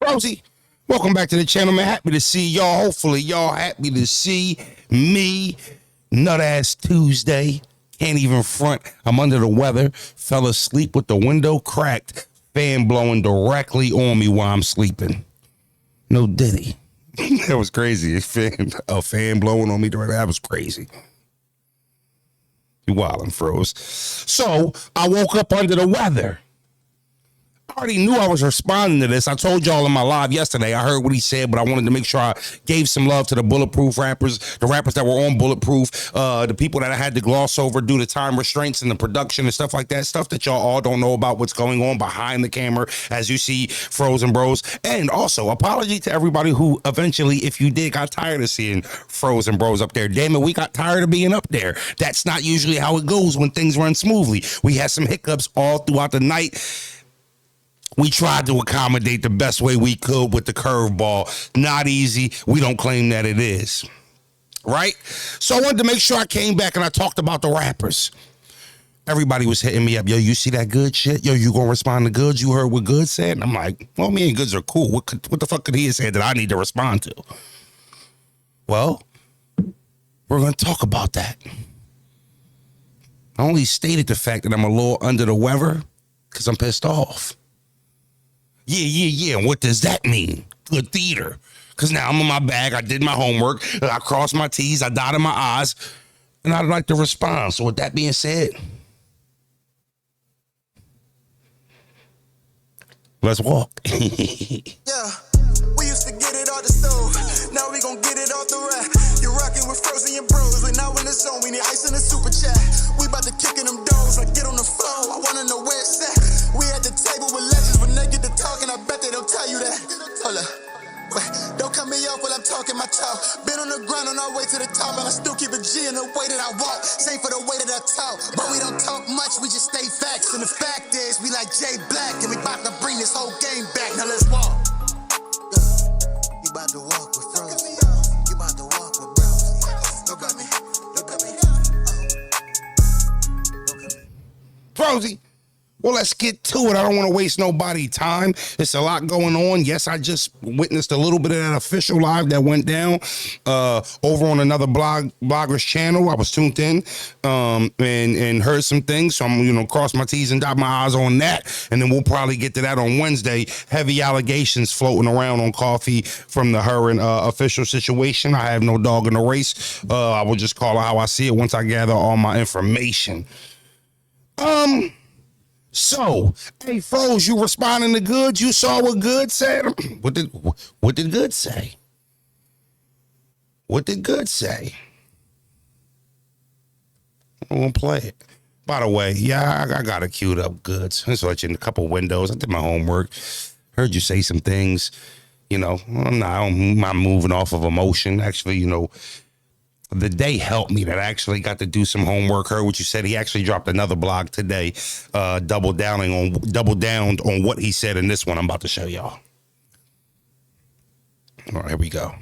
Rosie, welcome back to the channel, man. Happy to see y'all. Hopefully, y'all happy to see me. Nut ass Tuesday. Can't even front. I'm under the weather. Fell asleep with the window cracked. Fan blowing directly on me while I'm sleeping. No diddy. That was crazy. A fan blowing on me directly. That was crazy. You wildin', froze. So I woke up under the weather. I already knew I was responding to this. I told y'all in my live yesterday. I heard what he said, but I wanted to make sure I gave some love to the Bulletproof rappers, the rappers that were on Bulletproof, the people that I had to gloss over due to time restraints and the production and stuff like that. Stuff that y'all all don't know about what's going on behind the camera as you see Frozen Bros. And also, apology to everybody who eventually, if you did, got tired of seeing Frozen Bros up there. Damn it, we got tired of being up there. That's not usually how it goes when things run smoothly. We had some hiccups all throughout the night. We tried to accommodate the best way we could with the curveball. Not easy. We don't claim that it is. Right? So I wanted to make sure I came back and I talked about the rappers. Everybody was hitting me up. Yo, you see that good shit? Yo, you gonna respond to Goodz? You heard what Goodz said? And I'm like, well, me and Goodz are cool. What the fuck could he have said that I need to respond to? Well, we're gonna talk about that. I only stated the fact that I'm a little under the weather because I'm pissed off. Yeah. And what does that mean? Good theater. Because now I'm in my bag. I did my homework. I crossed my T's. I dotted my I's. And I'd like to respond. So with that being said, let's walk. Yeah, we used to get it off the stove. Now we gon' get it off the rack. You're rocking with Frozen and Bros. We now in the zone. We need ice in the super chat. We about to kick in them doors. Like get on the floor. I wanna know where it's at. We at the table with legends. When they get to talking, I bet they don't tell you that. Hold up. Wait, don't cut me off while I'm talking my talk. Been on the ground on our way to the top, and I still keep a G in the way that I walk. Same for the way that I talk, but we don't talk much, we just stay facts. And the fact is, we like Jay Black, and we about to bring this whole game back. Now let's walk. You about to walk with Frozen. You about to walk with Bros. Look at me. Look at me. Look at me. Rosie. Well, let's get to it. I don't want to waste nobody's time. There's a lot going on. Yes, I just witnessed a little bit of that official live that went down over on another blogger's channel. I was tuned in and heard some things. So I'm, cross my T's and dot my I's on that. And then we'll probably get to that on Wednesday. Heavy allegations floating around on Coffee from the her and official situation. I have no dog in the race. I will just call it how I see it once I gather all my information. So, hey, Froze, you responding to Goodz? You saw what Goodz said? What did Goodz say? What did Goodz say? I'm gonna play it. By the way, yeah, I got it queued up, Goodz. I saw you in a couple windows. I did my homework. Heard you say some things. I'm not moving off of emotion. Actually, the day helped me that I actually got to do some homework. Heard what you said. He actually dropped another blog today, double down on what he said in this one I'm about to show y'all. All right, here we go.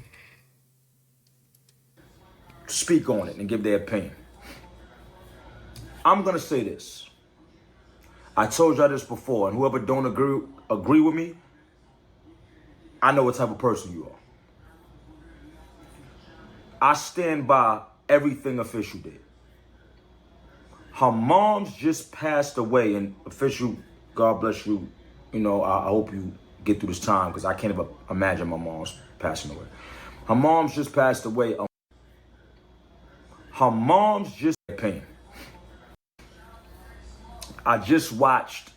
Speak on it and give their opinion. I'm gonna say this. I told y'all this before, and whoever don't agree with me, I know what type of person you are. I stand by everything Official did. Her mom's just passed away, and Official, God bless you. I hope you get through this time because I can't even imagine my mom's passing away. Her mom's just passed away. Her mom's just pain. I just watched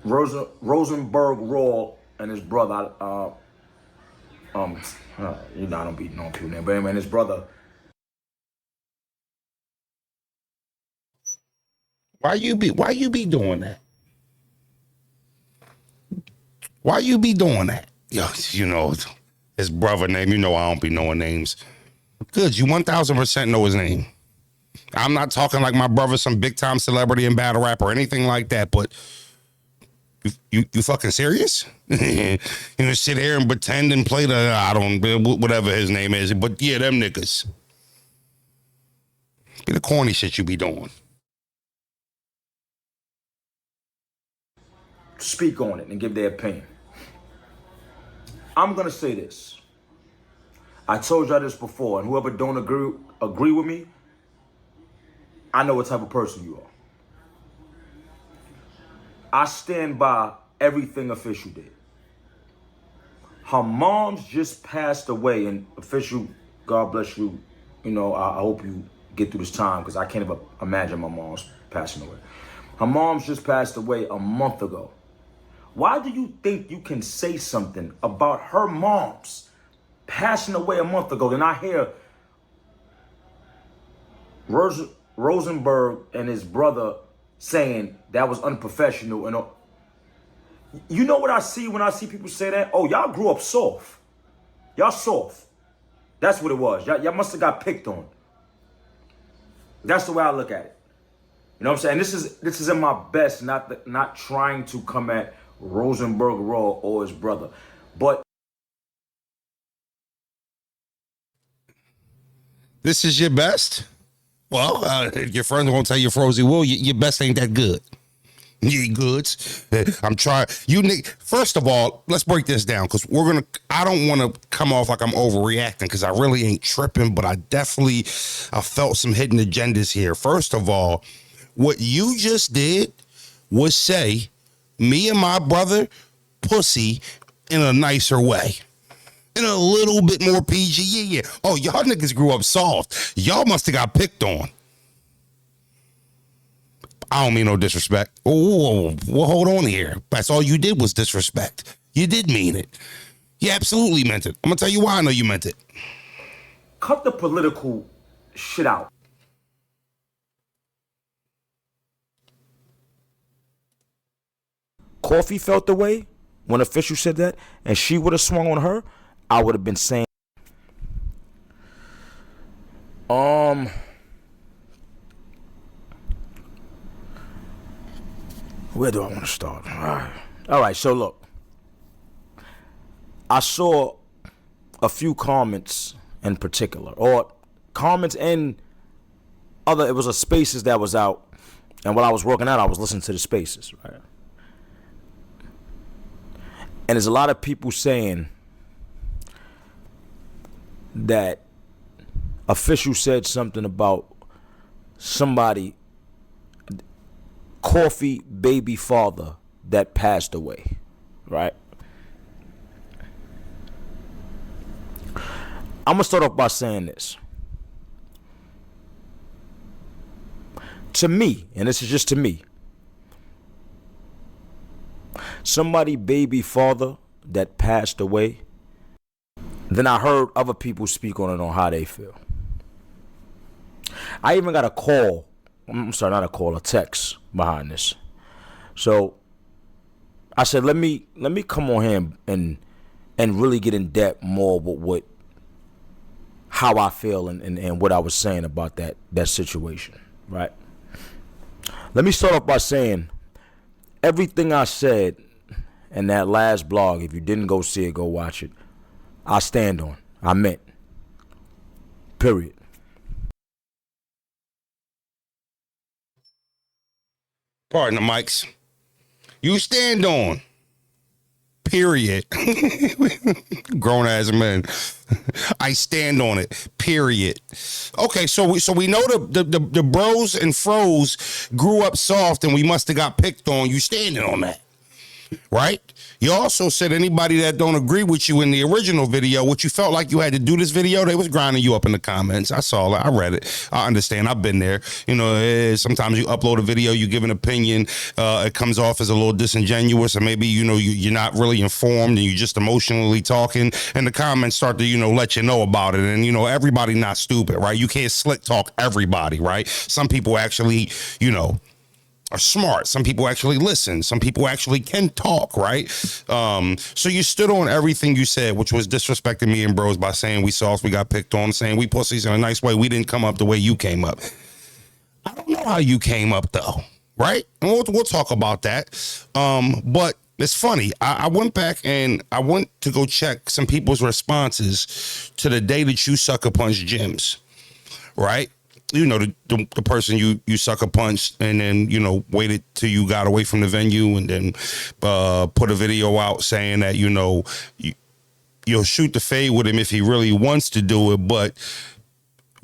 Rosenberg Raw and his brother. I don't be knowing people name, but anyway, his brother. Why you be doing that? Why you be doing that? Yo, his brother name. I don't be knowing names. Good, you 1000% know his name. I'm not talking like my brother's some big time celebrity and battle rapper or anything like that, but you fucking serious? Sit here and pretend and play whatever his name is. But yeah, them niggas. Be the corny shit you be doing. speak on it and give their opinion. I'm going to say this. I told y'all this before, and whoever don't agree with me, I know what type of person you are. I stand by everything Official did. Her mom's just passed away, and Official, God bless you. You know, I hope you get through this time, because I can't even imagine my mom's passing away. Her mom's just passed away a month ago. Why do you think you can say something about her mom's passing away a month ago? Then I hear Rosenberg and his brother saying that was unprofessional. And you know what I see when I see people say that? Oh, y'all grew up soft. Y'all soft. That's what it was. Y'all must have got picked on. That's the way I look at it. You know what I'm saying? This is in my best, not trying to come at Rosenberg Raw or his brother, but This is your best? Well, your friends won't tell you, Frozy, well, your best ain't that good. You ain't Goodz. I'm trying. First of all, let's break this down, because I don't want to come off like I'm overreacting, because I really ain't tripping, but I felt some hidden agendas here. First of all, what you just did was say, me and my brother, pussy, in a nicer way. In a little bit more PG. Yeah. Oh, y'all niggas grew up soft. Y'all must have got picked on. I don't mean no disrespect. Oh, well, hold on here. That's all you did was disrespect. You did mean it. You absolutely meant it. I'm going to tell you why I know you meant it. cut the political shit out. Coffee felt the way when Official said that, and she would have swung on her, I would have been saying, where do I want to start? All right, so look. I saw a few comments in particular, or comments in other, it was a spaces that was out, and while I was working out, I was listening to the spaces, right? And there's a lot of people saying that Official said something about somebody, Coffee baby father that passed away, right? I'm going to start off by saying this. To me, and this is just to me, somebody baby father that passed away, then I heard other people speak on it on how they feel. I even got a call, I'm sorry, not a call, a text behind this. So I said, let me come on here and really get in depth more with how I feel and what I was saying about that situation, right? Let me start off by saying everything I said in that last blog, if you didn't go see it, go watch it, I stand on. I meant. Period. Pardon the mics. You stand on. Period. Grown ass men. I stand on it. Period. Okay, so we know the bros and froze grew up soft, and we must have got picked on. You standing on that, right? You also said anybody that don't agree with you in the original video, what you felt like you had to do this video, they was grinding you up in the comments. I saw that. I read it. I understand. I've been there. You know, sometimes you upload a video, you give an opinion. It comes off as a little disingenuous, or maybe, you know, you're not really informed and you just emotionally talking, and the comments start to, you know, let you know about it. And, you know, everybody not stupid, right? You can't slick talk everybody, right? Some people actually, you know, are smart. Some people actually listen. Some people actually can talk, right? So you stood on everything you said, which was disrespecting me and bros by saying we soft, we got picked on, saying we pussies in a nice way. We didn't come up the way you came up. I don't know how you came up though, right? And we'll talk about that. But it's funny. I went back and I went to go check some people's responses to the day that you sucker punched gyms, right? you know, the person you sucker punched, and then, you know, waited till you got away from the venue, and then put a video out saying that, you know, you'll shoot the fade with him if he really wants to do it,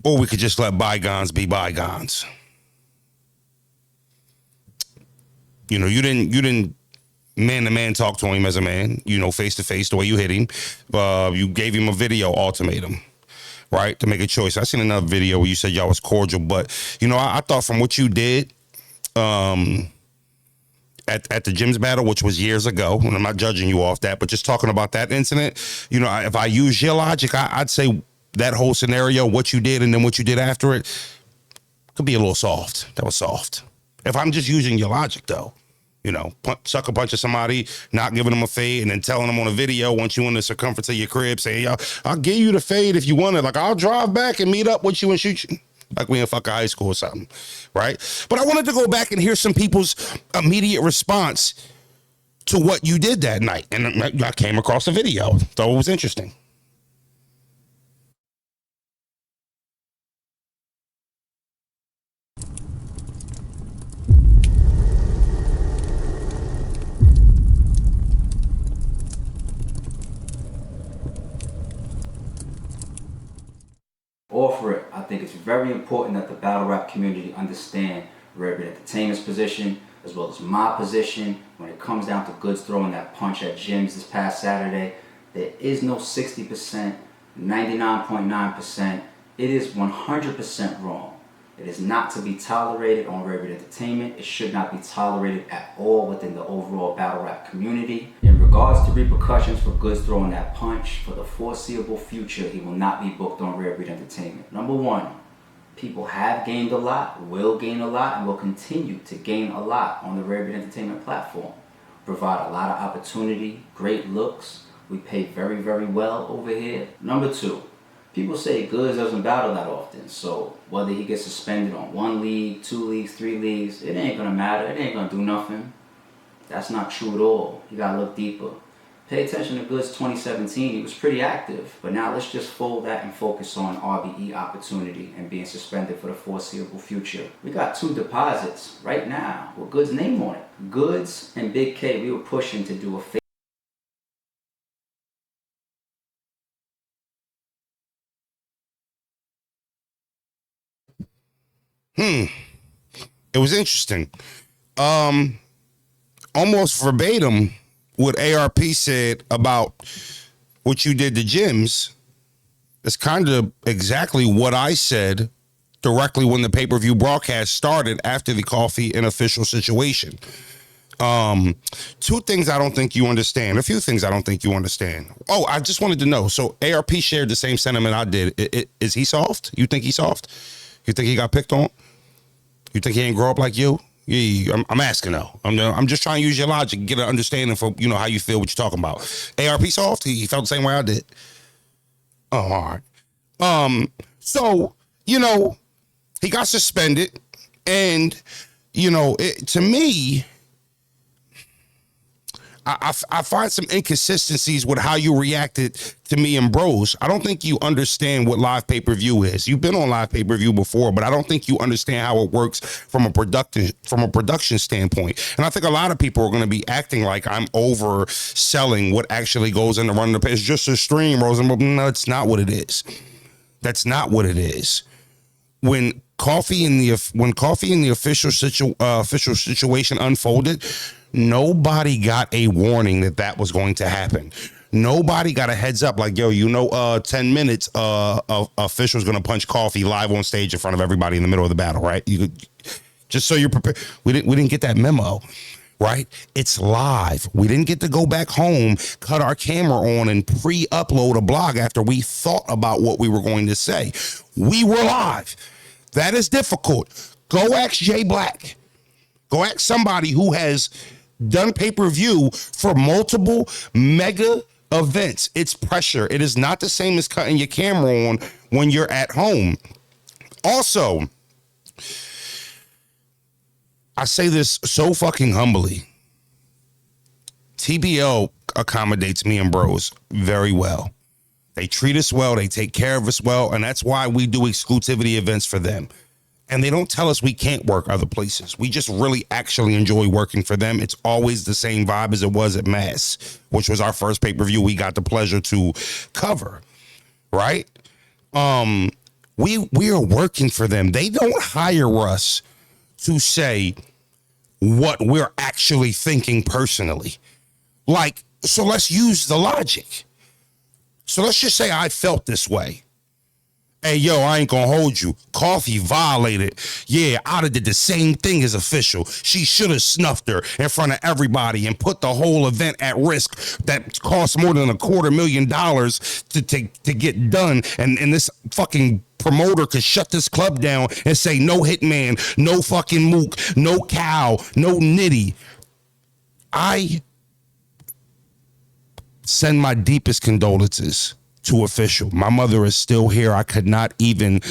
or we could just let bygones be bygones. You know, you didn't man-to-man talk to him as a man, you know, face-to-face, the way you hit him. You gave him a video ultimatum, right, to make a choice. I seen another video where you said y'all was cordial, but, you know, I thought from what you did at the gyms battle, which was years ago, and I'm not judging you off that, but just talking about that incident, you know, if I use your logic, I'd say that whole scenario, what you did and then what you did after it, could be a little soft. That was soft. If I'm just using your logic, though. You know, sucker punch of somebody, not giving them a fade, and then telling them on a video once you in the circumference of your crib, saying, "Yo, I'll give you the fade if you want it. Like, I'll drive back and meet up with you and shoot you." Like we in fucking high school or something, right? But I wanted to go back and hear some people's immediate response to what you did that night. And I came across a video. Thought it was interesting. Offer it. I think it's very important that the battle rap community understand Rare Entertainment's position as well as my position when it comes down to Goodz throwing that punch at gyms this past Saturday. There is no 60%, 99.9%. It is 100% wrong. It is not to be tolerated on Rare Entertainment. It should not be tolerated at all within the overall battle rap community. In regards to repercussions for Goodz throwing that punch, for the foreseeable future, he will not be booked on Rare Entertainment. Number one, people have gained a lot, will gain a lot, and will continue to gain a lot on the Rare Entertainment platform. Provide a lot of opportunity, great looks. We pay very, very well over here. Number two, people say Goodz doesn't battle that often, so whether he gets suspended on 1 league, 2 leagues, 3 leagues, it ain't gonna matter. It ain't gonna do nothing. That's not true at all. You gotta look deeper. Pay attention to Goodz 2017. He was pretty active, but now let's just fold that and focus on RBE opportunity and being suspended for the foreseeable future. We got 2 deposits right now with Goodz' name on it. Goodz and Big K, we were pushing to do a It was interesting. Almost verbatim what ARP said about what you did to gyms is kind of exactly what I said directly when the pay-per-view broadcast started after the Coffee and official situation. 2 things I don't think you understand. A few things I don't think you understand. Oh, I just wanted to know. So ARP shared the same sentiment I did. Is he soft? You think he's soft? You think he got picked on? You think he ain't grow up like you? Yeah, I'm asking though. I'm just trying to use your logic, get an understanding for, you know, how you feel, what you're talking about. ARP soft? He felt the same way I did. Oh, all right. So, you know, he got suspended, and, you know, to me, I find some inconsistencies with how you reacted to me and Bros. I don't think you understand what live pay-per-view is. You've been on live pay-per-view before, but I don't think you understand how it works from a production standpoint. And I think a lot of people are going to be acting like I'm overselling what actually goes into running the pay. It's just a stream, Rosenberg. No, it's not what it is. That's not what it is. When Coffee in the official situation unfolded, nobody got a warning that was going to happen. Nobody got a heads up like, yo, you know, 10 minutes, official's going to punch Coffee live on stage in front of everybody in the middle of the battle, right? Just so you're prepared. We didn't get that memo, right? It's live. We didn't get to go back home, cut our camera on, and pre-upload a blog after we thought about what we were going to say. We were live. That is difficult. Go ask Jay Black. Go ask somebody who has done pay-per-view for multiple mega events. It's pressure. It is not the same as cutting your camera on when you're at home. Also, I say this so fucking humbly. TBL accommodates me and Bros very well. They treat us well. They take care of us well. And that's why we do exclusivity events for them. And they don't tell us we can't work other places. We just really actually enjoy working for them. It's always the same vibe as it was at Mass, which was our first pay-per-view we got the pleasure to cover, right? We are working for them. They don't hire us to say what we're actually thinking personally. Like, so let's use the logic. So let's just say I felt this way. Hey, yo, I ain't gonna hold you. Coffee violated. Yeah, I'd have did the same thing as official. She should have snuffed her in front of everybody and put the whole event at risk that cost more than $250,000 to get done. And this fucking promoter could shut this club down and say no Hitman, no fucking Mook, no Cow, no Nitty. I send my deepest condolences to official. My mother is still here. I could not even,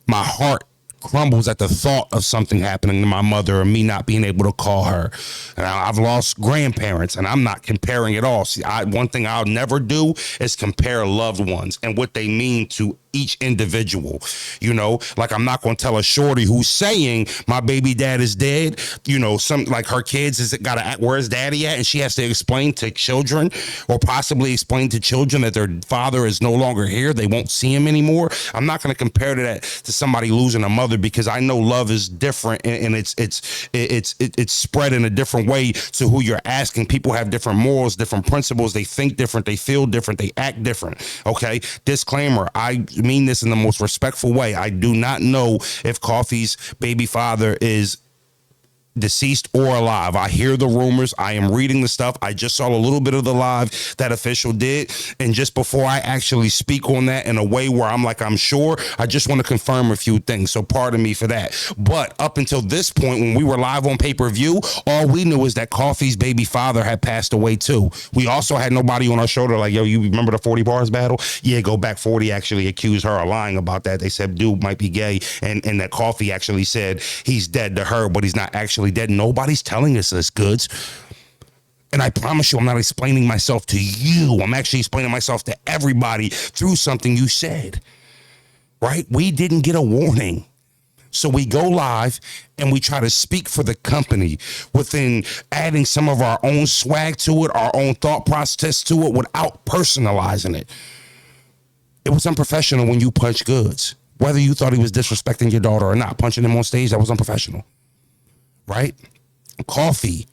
my heart crumbles at the thought of something happening to my mother and me not being able to call her. And I've lost grandparents, and I'm not comparing at all. See, one thing I'll never do is compare loved ones and what they mean to each individual. You know, like I'm not going to tell a shorty who's saying my baby dad is dead, you know, some like her kids is got to, where's daddy at? And she has to explain to children or possibly explain to children that their father is no longer here. They won't see him anymore. I'm not going to compare to somebody losing a mother, because I know love is different and it's spread in a different way to who you're asking. People have different morals, different principles. They think different. They feel different. They act different. Okay. Disclaimer. I mean this in the most respectful way. I do not know if Coffee's baby father is deceased or alive. I hear the rumors. I am reading the stuff. I just saw a little bit of the live that official did. And just before I actually speak on that in a way where I'm like, I'm sure, I just want to confirm a few things. So pardon me for that. But up until this point, when we were live on pay-per-view, all we knew is that Coffee's baby father had passed away too. We also had nobody on our shoulder like, yo, you remember the 40 bars battle? Yeah, go back. 40 actually accused her of lying about that. They said dude might be gay, and that Coffee actually said he's dead to her, but he's not actually dead. Nobody's telling us this, Goodz. And I promise you, I'm not explaining myself to you. I'm actually explaining myself to everybody through something you said, right? We didn't get a warning. So we go live and we try to speak for the company within adding some of our own swag to it, our own thought process to it without personalizing it. It was unprofessional when you punched Goodz. Whether you thought he was disrespecting your daughter or not, punching him on stage, that was unprofessional. Right? Coffee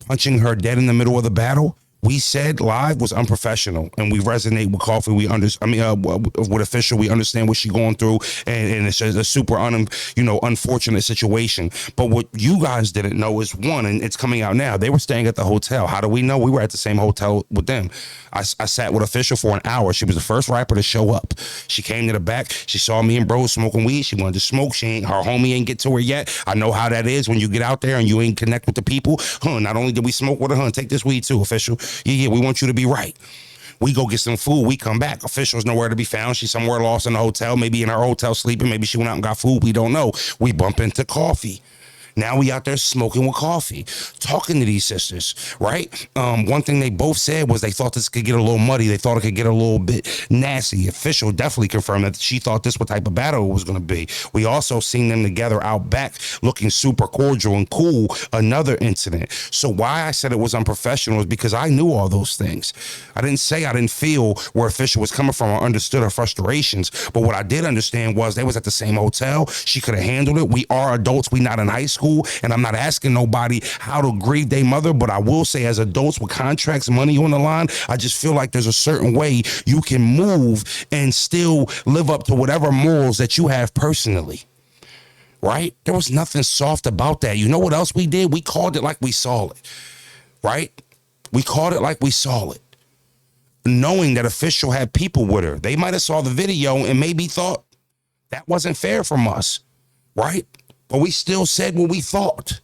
punching her dead in the middle of the battle, we said live was unprofessional, and we resonate with Coffee. We with official, we understand what she's going through, and it's a super unfortunate situation. But what you guys didn't know is, one, and it's coming out now, they were staying at the hotel. How do we know? We were at the same hotel with them. I sat with official for an hour. She was the first rapper to show up. She came to the back. She saw me and bro smoking weed. She wanted to smoke. Her homie ain't get to her yet. I know how that is when you get out there and you ain't connect with the people. Not only did we smoke with her, take this weed too, official. Yeah, we want you to be right. We go get some food. We come back. Official's nowhere to be found. She's somewhere lost in the hotel, maybe in her hotel sleeping. Maybe she went out and got food. We don't know. We bump into Coffee. Now we out there smoking with Coffee, talking to these sisters, right? One thing they both said was they thought this could get a little muddy. They thought it could get a little bit nasty. Official definitely confirmed that she thought this what type of battle it was going to be. We also seen them together out back looking super cordial and cool. Another incident. So why I said it was unprofessional is because I knew all those things. I didn't say I didn't feel where Official was coming from or understood her frustrations. But what I did understand was they was at the same hotel. She could have handled it. We are adults. We not in high school. And I'm not asking nobody how to grieve their mother, but I will say as adults with contracts, money on the line, I just feel like there's a certain way you can move and still live up to whatever morals that you have personally. Right? There was nothing soft about that. You know what else we did? We called it like we saw it. Right? We called it like we saw it. Knowing that Official had people with her. They might have saw the video and maybe thought that wasn't fair from us. Right? But we still said what we thought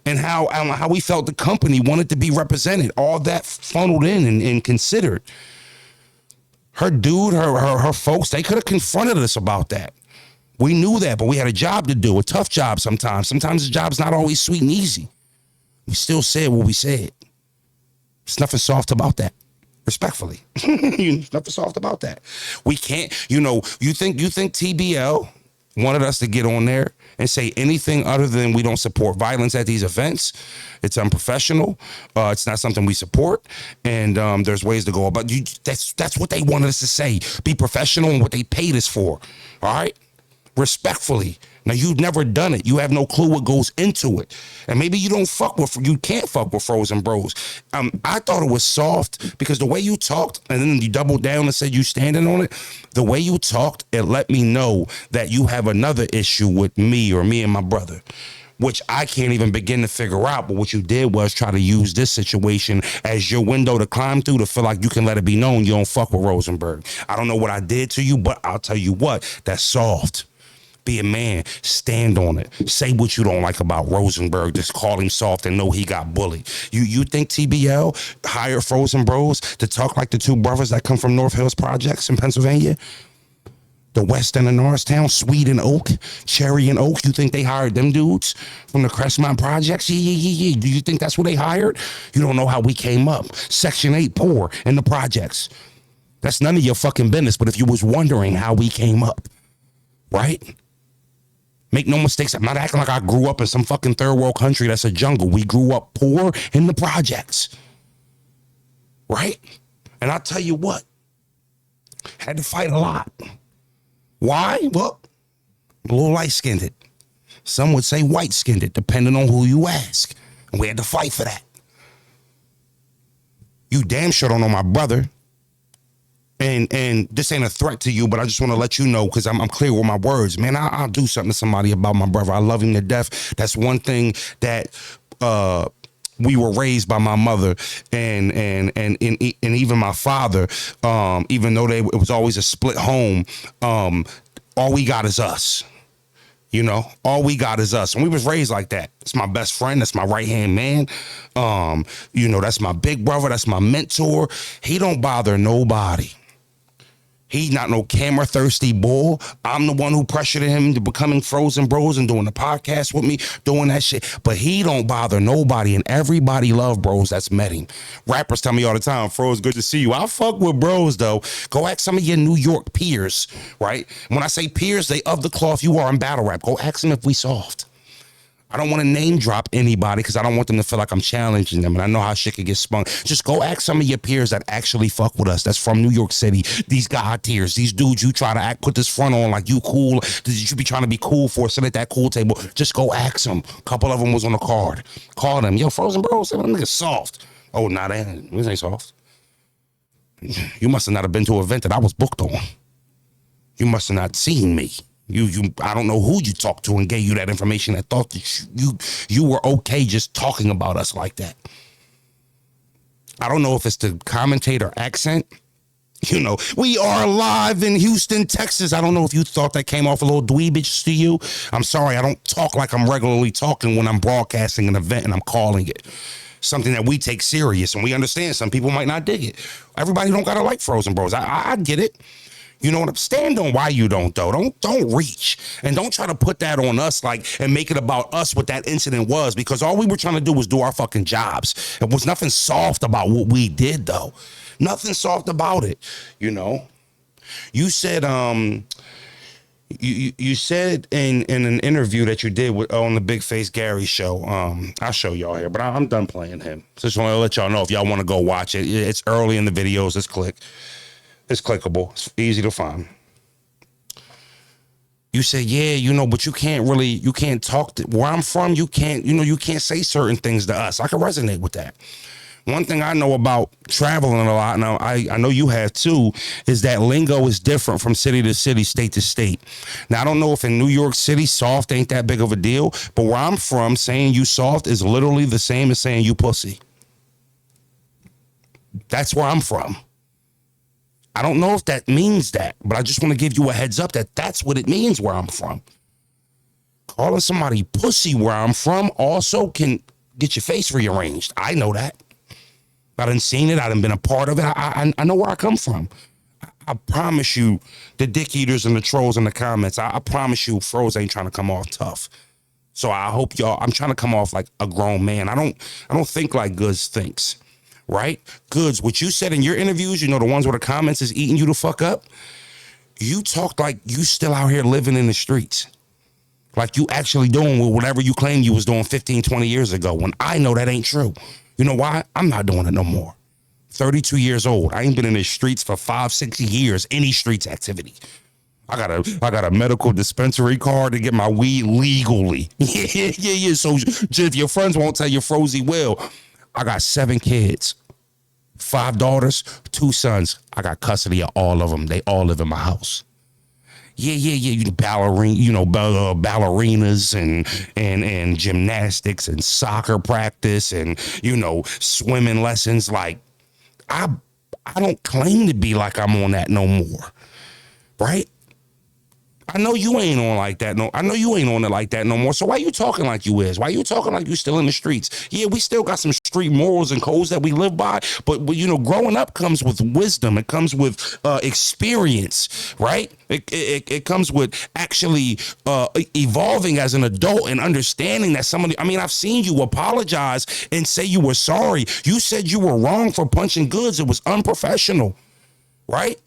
and how we felt the company wanted to be represented. All that funneled in and considered. Her dude, her folks, they could have confronted us about that. We knew that, but we had a job to do, a tough job sometimes. Sometimes the job's not always sweet and easy. We still said what we said. There's nothing soft about that. Respectfully. There's nothing soft about that. We can't, you think TBL, wanted us to get on there and say anything other than we don't support violence at these events. It's unprofessional. It's not something we support. And there's ways to go about it. That's what they wanted us to say. Be professional in what they paid us for. All right? Respectfully. Now, you've never done it. You have no clue what goes into it. And maybe you can't fuck with Frozen Bros. I thought it was soft because the way you talked and then you doubled down and said you standing on it, the way you talked, it let me know that you have another issue with me or me and my brother, which I can't even begin to figure out. But what you did was try to use this situation as your window to climb through to feel like you can let it be known you don't fuck with Rosenberg. I don't know what I did to you, but I'll tell you what, that's soft. Be a man, stand on it. Say what you don't like about Rosenberg. Just call him soft and know he got bullied. You think TBL hired Frozen Bros to talk like the two brothers that come from North Hills Projects in Pennsylvania? The West End of Norristown, Sweet and Oak, Cherry and Oak. You think they hired them dudes from the Crestmont Projects? Yeah. Do you think that's what they hired? You don't know how we came up. Section 8 poor in the projects. That's none of your fucking business. But if you was wondering how we came up, right? Make no mistakes. I'm not acting like I grew up in some fucking third world country that's a jungle. We grew up poor in the projects. Right? And I'll tell you what. Had to fight a lot. Why? Well, I'm a little light-skinned. Some would say white-skinned, depending on who you ask. And we had to fight for that. You damn sure don't know my brother. And this ain't a threat to you, but I just want to let you know because I'm clear with my words. Man, I'll do something to somebody about my brother. I love him to death. That's one thing that we were raised by my mother and even my father. Even though it was always a split home, all we got is us. You know, all we got is us. And we was raised like that. It's my best friend. That's my right-hand man. That's my big brother. That's my mentor. He don't bother nobody. He's not no camera thirsty bull. I'm the one who pressured him into becoming Frozen Bros and doing the podcast with me, doing that shit. But he don't bother nobody, and everybody love Bros that's met him. Rappers tell me all the time, Fro's good to see you. I fuck with Bros, though. Go ask some of your New York peers, right? When I say peers, they of the cloth you are in battle rap. Go ask them if we soft. I don't want to name drop anybody because I don't want them to feel like I'm challenging them. And I know how shit can get spun. Just go ask some of your peers that actually fuck with us. That's from New York City. These God tiers, these dudes you try to put this front on like you cool. Did you be trying to be cool for? Sit at that cool table. Just go ask them. A couple of them was on the card. Call them. Yo, Frozen Bros, that nigga soft. Oh, nah, this ain't soft. You must have not have been to an event that I was booked on. You must have not seen me. I don't know who you talked to and gave you that information that thought that you were okay just talking about us like that. I don't know if it's the commentator accent. You know, we are live in Houston, Texas. I don't know if you thought that came off a little dweebish to you. I'm sorry. I don't talk like I'm regularly talking when I'm broadcasting an event and I'm calling it something that we take serious and we understand. Some people might not dig it. Everybody don't gotta like Frozen Bros. I get it. You know what I'm stand on why you don't though. Don't reach and don't try to put that on us and make it about us what that incident was, because all we were trying to do was do our fucking jobs. It was nothing soft about what we did though. Nothing soft about it. You know, you said you said in an interview that you did on the Big Face Gary show. I'll show y'all here, but I'm done playing him. So just want to let y'all know if y'all want to go watch it. It's early in the videos. It's clickable. It's easy to find. You said, yeah, but you can't talk to where I'm from. You can't say certain things to us. I can resonate with that. One thing I know about traveling a lot, now I know you have too, is that lingo is different from city to city, state to state. Now, I don't know if in New York City, soft ain't that big of a deal, but where I'm from, saying you soft is literally the same as saying you pussy. That's where I'm from. I don't know if that means that, but I just want to give you a heads up that that's what it means where I'm from. Calling somebody pussy where I'm from also can get your face rearranged. I know that. I done seen it. I done been a part of it. I know where I come from. I promise you, the dick eaters and the trolls in the comments, I promise you, Froze ain't trying to come off tough. So I hope I'm trying to come off like a grown man. I don't think like Goodz thinks. Right? Goodz, what you said in your interviews, the ones where the comments is eating you the fuck up. You talked like you still out here living in the streets. Like you actually doing whatever you claimed you was doing 15, 20 years ago, when I know that ain't true. You know why? I'm not doing it no more. 32 years old. I ain't been in the streets for 5, 6 years, any streets activity. I got a medical dispensary card to get my weed legally. Yeah. So if your friends won't tell you, Frozy will. I got 7 kids, 5 daughters, 2 sons. I got custody of all of them. They all live in my house. Yeah. Ballerinas and gymnastics and soccer practice and, swimming lessons. Like, I don't claim to be like I'm on that no more. Right? I know you ain't on like that. No, I know you ain't on it like that no more. So why you talking like you is? Why you talking like you still in the streets? Yeah, we still got some street morals and codes that we live by. But growing up comes with wisdom. It comes with experience, right? It comes with actually evolving as an adult and understanding that I've seen you apologize and say you were sorry. You said you were wrong for punching Goodz. It was unprofessional, right?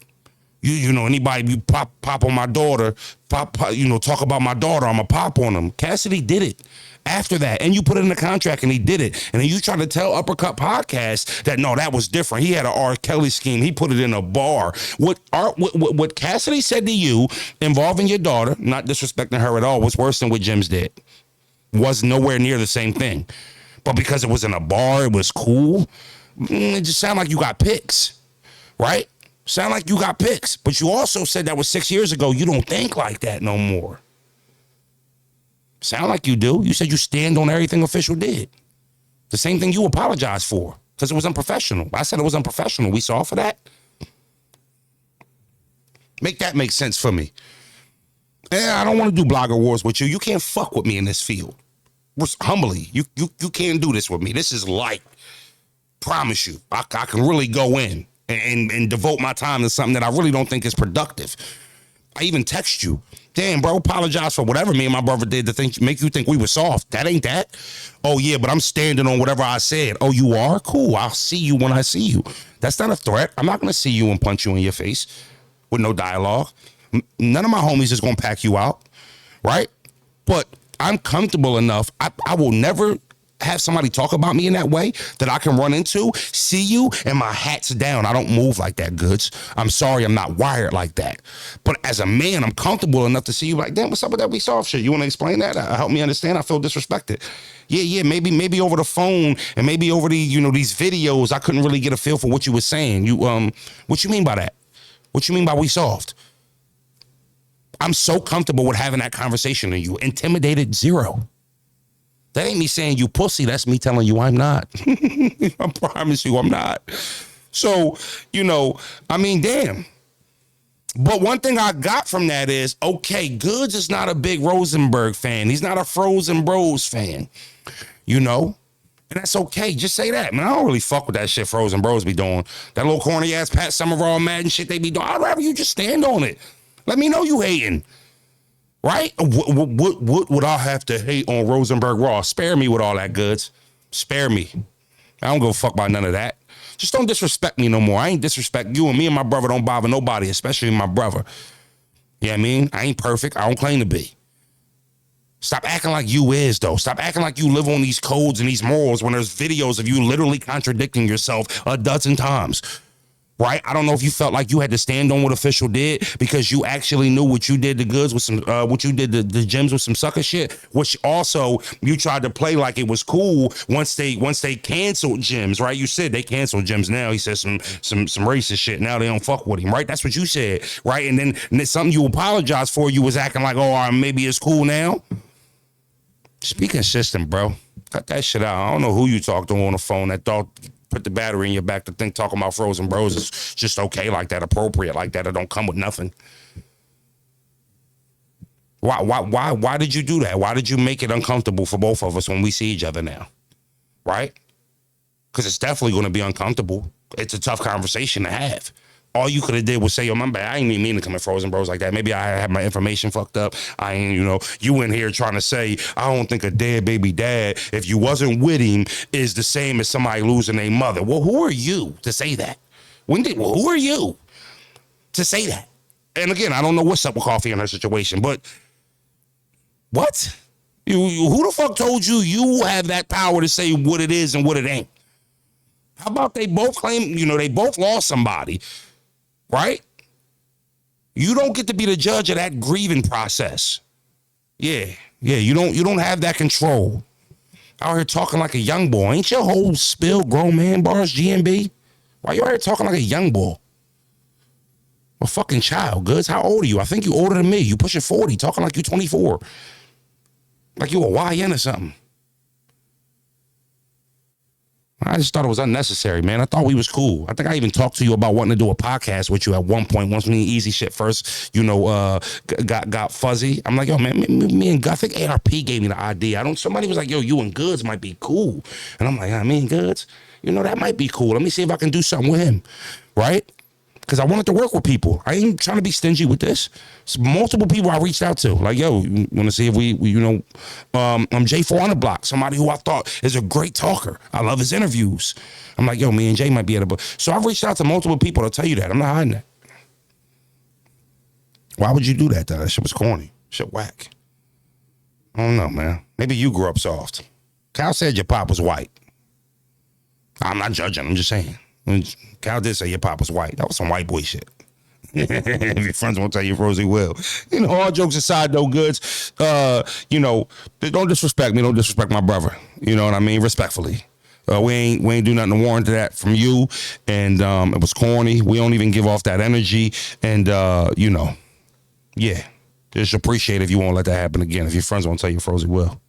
Anybody you pop on my daughter, talk about my daughter, I'ma pop on them. Cassidy did it after that, and you put it in the contract, and he did it. And then you try to tell Uppercut Podcast that no, that was different. He had an R. Kelly scheme. He put it in a bar. What Cassidy said to you involving your daughter, not disrespecting her at all, was worse than what Jims did. Was nowhere near the same thing. But because it was in a bar, it was cool. It just sounded like you got pics, right? Sound like you got pics, but you also said that was 6 years ago. You don't think like that no more. Sound like you do. You said you stand on everything Official did. The same thing you apologized for, because it was unprofessional. I said it was unprofessional. We saw for that. Make that make sense for me. Yeah, I don't want to do blogger wars with you. You can't fuck with me in this field. Humbly, you can't do this with me. This is light. Promise you. I can really go in and devote my time to something that I really don't think is productive. I even text you. Damn, bro, apologize for whatever me and my brother did to make you think we were soft. That ain't that. Oh, yeah, but I'm standing on whatever I said. Oh, you are? Cool. I'll see you when I see you. That's not a threat. I'm not going to see you and punch you in your face with no dialogue. None of my homies is going to pack you out, right? But I'm comfortable enough. I will never have somebody talk about me in that way that I can run into, see you, and my hat's down. I don't move like that, Goodz. I'm sorry, I'm not wired like that. But as a man, I'm comfortable enough to see you like, damn, what's up with that we soft shit? You want to explain that? Help me understand. I feel disrespected. Yeah, maybe over the phone and maybe over the, these videos, I couldn't really get a feel for what you were saying. What you mean by that? What you mean by we soft? I'm so comfortable with having that conversation with you. Intimidated, 0. That ain't me saying you pussy. That's me telling you I'm not. I promise you I'm not. So, damn. But one thing I got from that is, okay, Goodz is not a big Rosenberg fan. He's not a Frozen Bros fan, And that's okay. Just say that. Man, I don't really fuck with that shit Frozen Bros be doing. That little corny ass Pat Summerall Madden shit they be doing. I'd rather you just stand on it. Let me know you hating. Right? What would I have to hate on Rosenberg Raw? Spare me with all that, Goodz. Spare me. I don't give a fuck about none of that. Just don't disrespect me no more. I ain't disrespect you, and me and my brother don't bother nobody, especially my brother. You know what I mean? I ain't perfect. I don't claim to be. Stop acting like you is, though. Stop acting like you live on these codes and these morals when there's videos of you literally contradicting yourself a dozen times. Right? I don't know if you felt like you had to stand on what Official did because you actually knew what you did to Goodz with some, what you did to the gyms with some sucker shit, which also you tried to play like it was cool once they canceled gyms, right? You said they canceled gyms now. He said some racist shit. Now they don't fuck with him, right? That's what you said, right? And then something you apologized for, you was acting like, oh, maybe it's cool now. Just be consistent, bro. Cut that shit out. I don't know who you talked to on the phone that thought put the battery in your back to think talking about Frozen Bros is just okay like that, appropriate like that. It don't come with nothing. Why did you do that? Why did you make it uncomfortable for both of us when we see each other now? Right? Because it's definitely going to be uncomfortable. It's a tough conversation to have. All you could have did was say, yo, my bad, I ain't even mean to come at Frozen Bros like that. Maybe I had my information fucked up. I ain't, you in here trying to say, I don't think a dead baby dad, if you wasn't with him, is the same as somebody losing their mother. Well, who are you to say that? Who are you to say that? And again, I don't know what's up with Coffee in her situation, but what? Who the fuck told you you have that power to say what it is and what it ain't? How about they both claim, they both lost somebody, right? You don't get to be the judge of that grieving process. Yeah, you don't have that control. Out here talking like a young boy. Ain't your whole spill grown man bars, GMB? Why you out here talking like a young boy? A fucking child, Goodz. How old are you? I think you older than me. You pushing 40, talking like you 24. Like you a YN or something. I just thought it was unnecessary, man. I thought we was cool. I think I even talked to you about wanting to do a podcast with you at one point. Once when the easy shit first, got fuzzy. I'm like, yo, man, me and I think ARP gave me the idea. Somebody was like, yo, you and Goodz might be cool. And I'm like, me and Goodz, that might be cool. Let me see if I can do something with him, right? Because I wanted to work with people. I ain't trying to be stingy with this. It's multiple people I reached out to. Like, yo, you want to see if we I'm J4 on the block, somebody who I thought is a great talker. I love his interviews. I'm like, yo, me and Jay might be able to. So I've reached out to multiple people to tell you that. I'm not hiding that. Why would you do that, though? That shit was corny. Shit whack. I don't know, man. Maybe you grew up soft. Cal said your pop was white. I'm not judging. I'm just saying. Cal did say your pop was white. That was some white boy shit. If your friends won't tell you, Rosie will. All jokes aside, though, Goodz, don't disrespect me. Don't disrespect my brother. You know what I mean? Respectfully. We ain't do nothing to warrant that from you. And it was corny. We don't even give off that energy. And, yeah. Just appreciate if you won't let that happen again. If your friends won't tell you, Rosie will.